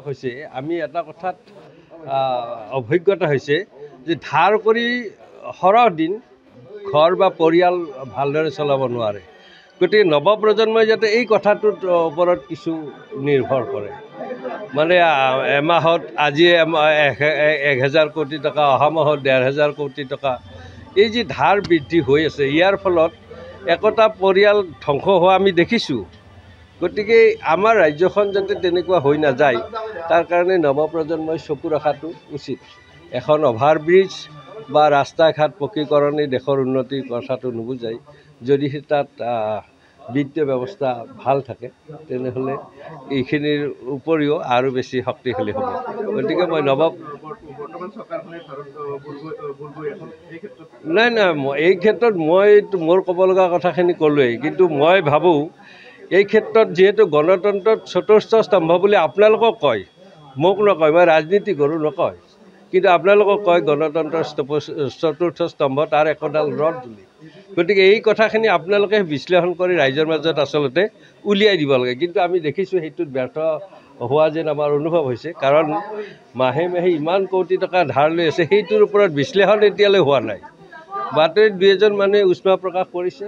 হৈছে আমি এটা কথাত অভিজ্ঞতা হৈছে যে ধাৰ কৰি সৰহ দিন ঘৰ বা পৰিয়াল ভালদৰে চলাব নোৱাৰে। গতিকে নৱপ্ৰজন্মই যাতে এই কথাটোৰ ওপৰত কিছু নিৰ্ভৰ কৰে, মানে এমাহত আজি 1000 কোটি টকা, অহা মাহত 1500 কোটি টকা, এই যি ধাৰ বৃদ্ধি হৈ আছে ইয়াৰ ফলত একোটা পৰিয়াল ধ্বংস হোৱা আমি দেখিছোঁ। গতিকে আমাৰ ৰাজ্যখন যাতে তেনেকুৱা হৈ নাযায় তাৰ কাৰণে নৱপ্ৰজন্মই চকু ৰখাটো উচিত। এখন অভাৰব্ৰিজ বা ৰাস্তা ঘাট পকীকৰণে দেশৰ উন্নতিৰ কথাটো নুবুজায়। যদিহে তাত বিত্তীয় ব্যৱস্থা ভাল থাকে তেনেহ'লে এইখিনিৰ উপৰিও আৰু বেছি শক্তিশালী হ'ব। গতিকে মই নাই এই ক্ষেত্ৰত মই মোৰ ক'ব লগা কথাখিনি ক'লোৱেই, কিন্তু মই ভাবোঁ এই ক্ষেত্ৰত যিহেতু গণতন্ত্ৰত চতুৰ্থ স্তম্ভ বুলি আপোনালোকক কয়, মোক নকয়, মই ৰাজনীতি কৰোঁ নকয়, কিন্তু আপোনালোকক কয় গণতন্ত্ৰৰ চতুৰ্থ স্তম্ভ তাৰ একোডাল ৰদ বুলি। গতিকে এই কথাখিনি আপোনালোকে বিশ্লেষণ কৰি ৰাইজৰ মাজত আচলতে উলিয়াই দিব লাগে, কিন্তু আমি দেখিছোঁ সেইটোত ব্যৰ্থ হোৱা যেন আমাৰ অনুভৱ হৈছে। কাৰণ মাহে মাহে ইমান কোটি টকা ধাৰ লৈ আছে, সেইটোৰ ওপৰত বিশ্লেষণ এতিয়ালৈ হোৱা নাই। বাতৰিত 2-এজন মানুহে উষ্মা প্ৰকাশ কৰিছে,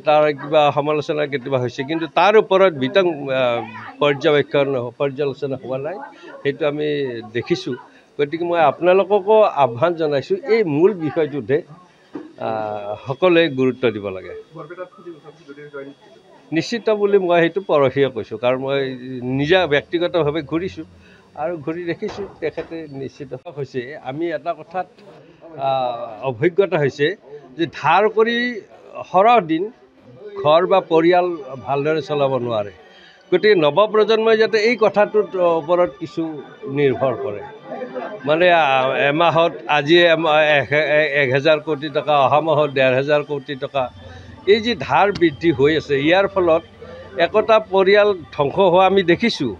তাৰ কিবা সমালোচনা কেতিয়াবা হৈছে, কিন্তু তাৰ ওপৰত বিতং পৰ্যালোচনা হোৱা নাই, সেইটো আমি দেখিছোঁ। গতিকে মই আপোনালোককো আহ্বান জনাইছোঁ এই মূল বিষয়টোতে সকলোৱে গুৰুত্ব দিব লাগে। নিশ্চিত বুলি মই সেইটো পৰহিয়ে কৈছোঁ, কাৰণ মই নিজা ব্যক্তিগতভাৱে ঘূৰিছোঁ আৰু ঘূৰি দেখিছোঁ তেখেতে নিশ্চিত হৈছে। আমি এটা কথাত অভিজ্ঞতা হৈছে যে ধাৰ কৰি সৰহ দিন ঘৰ বা পৰিয়াল ভালদৰে চলাব নোৱাৰে। গতিকে নৱপ্ৰজন্মই যাতে এই কথাটোৰ ওপৰত কিছু নিৰ্ভৰ কৰে, মানে এমাহত আজি 1000 কোটি টকা, অহা মাহত 1500 কোটি টকা, এই যি ধাৰ বৃদ্ধি হৈ আছে ইয়াৰ ফলত একোটা পৰিয়াল ধ্বংস হোৱা আমি দেখিছোঁ।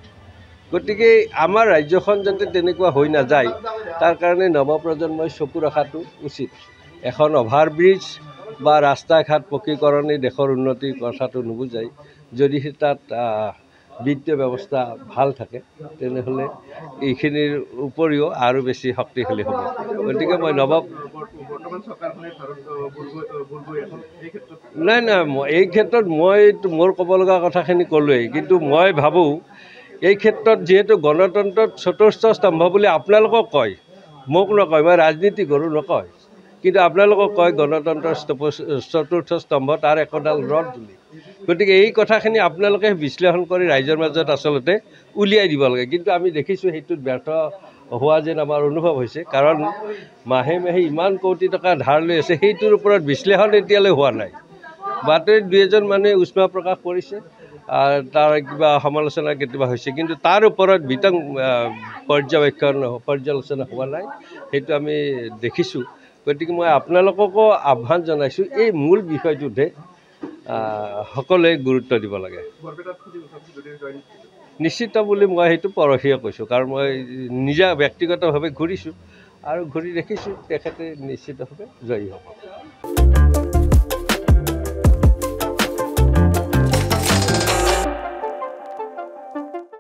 গতিকে আমাৰ ৰাজ্যখন যাতে তেনেকুৱা হৈ নাযায় তাৰ কাৰণে নৱপ্ৰজন্মই চকু ৰখাটো উচিত। এখন অভাৰব্ৰিজ বা ৰাস্তা ঘাট পকীকৰণে দেশৰ উন্নতিৰ কথাটো নুবুজায়। যদিহে তাত বিত্তীয় ব্যৱস্থা ভাল থাকে তেনেহ'লে এইখিনিৰ উপৰিও আৰু বেছি শক্তিশালী হ'ব। গতিকে মই নাই এই ক্ষেত্ৰত মই মোৰ ক'ব লগা কথাখিনি ক'লোৱেই, কিন্তু মই ভাবোঁ এই ক্ষেত্ৰত যিহেতু গণতন্ত্ৰত চতুৰ্থ স্তম্ভ বুলি আপোনালোকক কয়, মোক নকয়, মই ৰাজনীতি কৰোঁ নকয়, কিন্তু আপোনালোকক কয় গণতন্ত্ৰৰ চতুৰ্থ স্তম্ভ তাৰ একোডাল ৰদ বুলি। গতিকে এই কথাখিনি আপোনালোকে বিশ্লেষণ কৰি ৰাইজৰ মাজত আচলতে উলিয়াই দিব লাগে, কিন্তু আমি দেখিছোঁ সেইটোত ব্যৰ্থ হোৱা যেন আমাৰ অনুভৱ হৈছে। কাৰণ মাহে মাহে ইমান কোটি টকা ধাৰ লৈ আছে, সেইটোৰ ওপৰত বিশ্লেষণ এতিয়ালৈ হোৱা নাই। বাতৰিত 2-এজন মানুহে উষ্মা প্ৰকাশ কৰিছে, তাৰ কিবা সমালোচনা কেতিয়াবা হৈছে, কিন্তু তাৰ ওপৰত বিতং পৰ্যালোচনা হোৱা নাই, সেইটো আমি দেখিছোঁ। গতিকে মই আপোনালোককো আহ্বান জনাইছোঁ এই মূল বিষয়টোতে সকলোৱে গুৰুত্ব দিব লাগে। নিশ্চিত বুলি মই সেইটো পৰহিয়ে কৈছোঁ, কাৰণ মই নিজা ব্যক্তিগতভাৱে ঘূৰিছোঁ আৰু ঘূৰি দেখিছোঁ তেখেতে নিশ্চিতভাৱে জয়ী হ'ব।